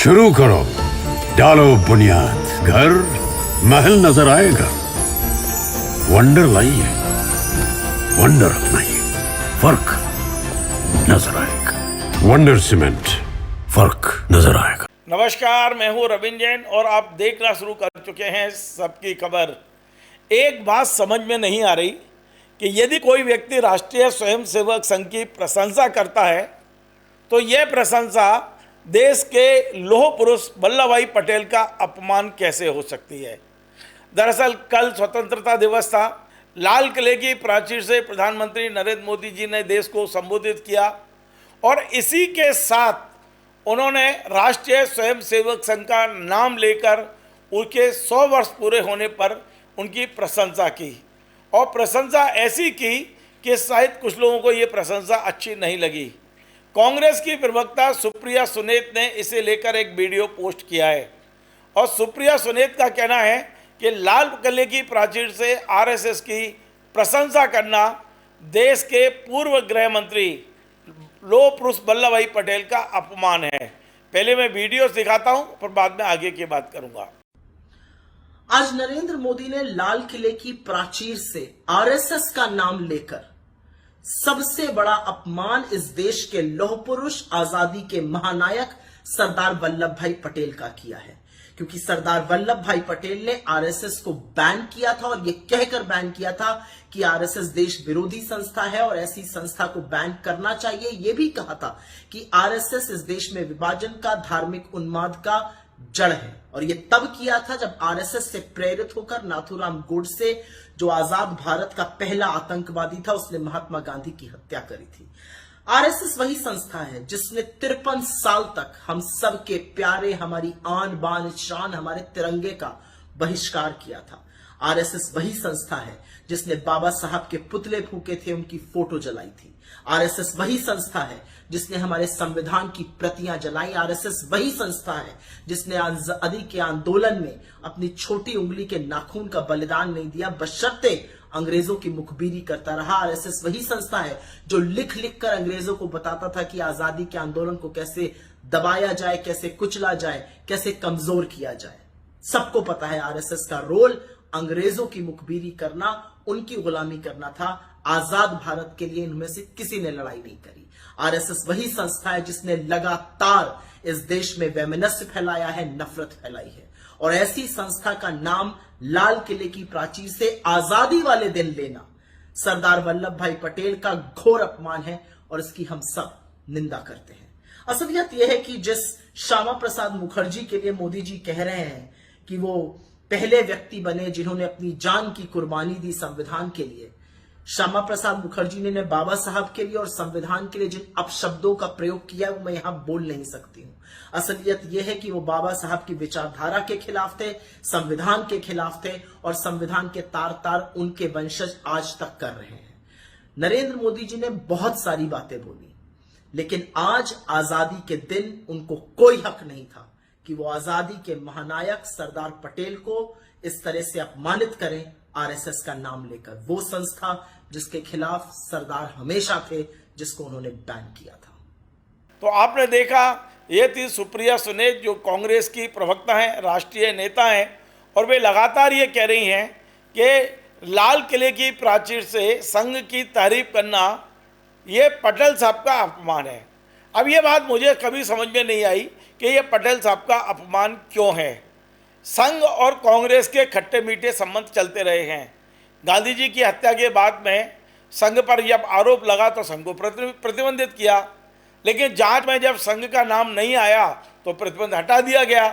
शुरू करो, डालो बुनियाद, घर महल नजर आएगा। वंडर लाइए, वंडर अपनाइए, फर्क नजर आएगा। वंडर सीमेंट, फर्क नजर आएगा। नमस्कार, मैं हूं रविंद्र जैन और आप देखना शुरू कर चुके हैं सबकी खबर। एक बात समझ में नहीं आ रही कि यदि कोई व्यक्ति राष्ट्रीय स्वयंसेवक संघ की प्रशंसा करता है तो यह प्रशंसा देश के लौह पुरुष वल्लभ भाई पटेल का अपमान कैसे हो सकती है। दरअसल कल स्वतंत्रता दिवस था। लाल किले की प्राचीर से प्रधानमंत्री नरेंद्र मोदी जी ने देश को संबोधित किया और इसी के साथ उन्होंने राष्ट्रीय स्वयंसेवक संघ का नाम लेकर उनके 100 वर्ष पूरे होने पर उनकी प्रशंसा की और प्रशंसा ऐसी की कि शायद कुछ लोगों को ये प्रशंसा अच्छी नहीं लगी। कांग्रेस की प्रवक्ता सुप्रिया सुनेत ने इसे लेकर एक वीडियो पोस्ट किया है और सुप्रिया सुनेत का कहना है कि लाल किले की प्राचीर से आरएसएस की प्रशंसा करना देश के पूर्व गृह मंत्री लौह पुरुष वल्लभ भाई पटेल का अपमान है। पहले मैं वीडियो दिखाता हूं, फिर बाद में आगे की बात करूंगा। आज नरेंद्र मोदी ने लाल किले की प्राचीर से आरएसएस का नाम लेकर सबसे बड़ा अपमान इस देश के लौह पुरुष, आजादी के महानायक सरदार वल्लभ भाई पटेल का किया है। क्योंकि सरदार वल्लभ भाई पटेल ने आरएसएस को बैन किया था और यह कहकर बैन किया था कि आरएसएस देश विरोधी संस्था है और ऐसी संस्था को बैन करना चाहिए। यह भी कहा था कि आरएसएस इस देश में विभाजन का, धार्मिक उन्माद का जड़ है। और यह तब किया था जब आरएसएस से प्रेरित होकर नाथूराम गोडसे, जो आजाद भारत का पहला आतंकवादी था, उसने महात्मा गांधी की हत्या करी थी। आरएसएस वही संस्था है जिसने 53 साल तक हम सब के प्यारे, हमारी आन बान शान, हमारे तिरंगे का बहिष्कार किया था। आरएसएस वही संस्था है जिसने बाबा साहब के पुतले फूके थे, उनकी फोटो जलाई थी। आरएसएस वही संस्था है जिसने हमारे संविधान की प्रतियां जलाई। आरएसएस वही संस्था है जिसने आजादी के आंदोलन में अपनी छोटी उंगली के नाखून का बलिदान नहीं दिया, बशर्ते अंग्रेजों की मुखबिरी करता रहा। आरएसएस वही संस्था है जो लिख लिख कर अंग्रेजों को बताता था कि आजादी के आंदोलन को कैसे दबाया जाए, कैसे कुचला जाए, कैसे कमजोर किया जाए। सबको पता है आरएसएस का रोल अंग्रेजों की मुखबिरी करना, उनकी गुलामी करना था। आजाद भारत के लिए इनमें से किसी ने लड़ाई नहीं करी। आरएसएस वही संस्था है जिसने लगातार इस देश में वैमनस्य फैलाया है, नफरत फैलाई है। और ऐसी संस्था का नाम लाल किले की प्राचीर से आजादी वाले दिन लेना सरदार वल्लभ भाई पटेल का घोर अपमान है और इसकी हम सब निंदा करते हैं। असलियत यह है कि जिस श्यामा प्रसाद मुखर्जी के लिए मोदी जी कह रहे हैं कि वो पहले व्यक्ति बने जिन्होंने अपनी जान की कुर्बानी दी संविधान के लिए, श्यामा प्रसाद मुखर्जी ने बाबा साहब के लिए और संविधान के लिए जिन अपशब्दों का प्रयोग किया वो मैं यहां बोल नहीं सकती हूं। असलियत यह है कि वो बाबा साहब की विचारधारा के खिलाफ थे, संविधान के खिलाफ थे और संविधान के तार तार उनके वंशज आज तक कर रहे हैं। नरेंद्र मोदी जी ने बहुत सारी बातें बोली, लेकिन आज आजादी के दिन उनको कोई हक नहीं था कि वो आजादी के महानायक सरदार पटेल को इस तरह से अपमानित करें आरएसएस का नाम लेकर। वो संस्था जिसके खिलाफ सरदार हमेशा थे, जिसको उन्होंने बैन किया था। तो आपने देखा, ये थी सुप्रिया सुनेत जो कांग्रेस की प्रवक्ता हैं, राष्ट्रीय नेता हैं और वे लगातार ये कह रही हैं कि लाल किले की प्राचीर से संघ की तारीफ करना ये पटेल साहब का अपमान है। अब ये बात मुझे कभी समझ में नहीं आई कि ये पटेल साहब का अपमान क्यों है। संघ और कांग्रेस के खट्टे मीठे संबंध चलते रहे हैं। गांधी जी की हत्या के बाद में संघ पर जब आरोप लगा तो संघ को प्रतिबंधित किया, लेकिन जांच में जब संघ का नाम नहीं आया तो प्रतिबंध हटा दिया गया।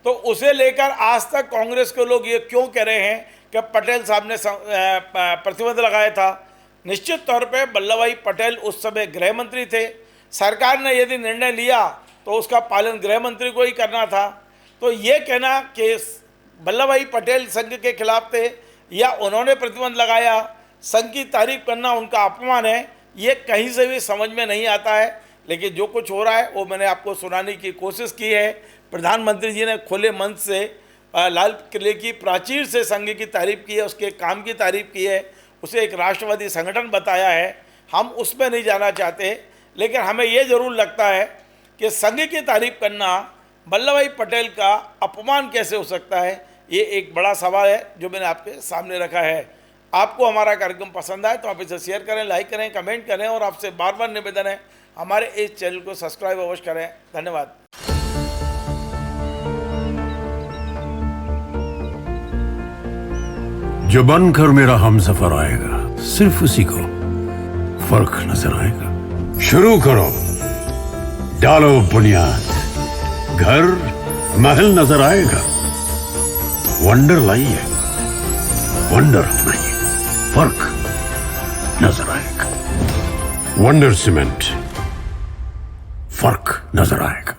तो उसे लेकर आज तक कांग्रेस के लोग ये क्यों कह रहे हैं कि पटेल साहब ने प्रतिबंध लगाया था। निश्चित तौर पर वल्लभ भाई पटेल उस समय गृह मंत्री थे। सरकार ने यदि निर्णय लिया तो उसका पालन गृह मंत्री को ही करना था। तो ये कहना कि वल्लभ भाई पटेल संघ के खिलाफ थे या उन्होंने प्रतिबंध लगाया, संघ की तारीफ करना उनका अपमान है, ये कहीं से भी समझ में नहीं आता है। लेकिन जो कुछ हो रहा है वो मैंने आपको सुनाने की कोशिश की है। प्रधानमंत्री जी ने खुले मन से लाल किले की प्राचीर से संघ की तारीफ की है, उसके काम की तारीफ की है, उसे एक राष्ट्रवादी संगठन बताया है। हम उसमें नहीं जाना चाहते, लेकिन हमें ये ज़रूर लगता है कि संघ की तारीफ करना वल्लभ भाई पटेल का अपमान कैसे हो सकता है, ये एक बड़ा सवाल है जो मैंने आपके सामने रखा है। आपको हमारा कार्यक्रम पसंद आए तो आप इसे शेयर करें, लाइक करें, कमेंट करें और आपसे बार बार निवेदन है हमारे इस चैनल को सब्सक्राइब अवश्य करें। धन्यवाद। जो बनकर मेरा हमसफर आएगा सिर्फ उसी को फर्क नजर आएगा। शुरू करो, डालो बुनियाद, घर महल नजर आएगा। वंडर लाइए, वंडर अपनाइए, फर्क नजर आएगा। वंडर सीमेंट, फर्क नजर आएगा।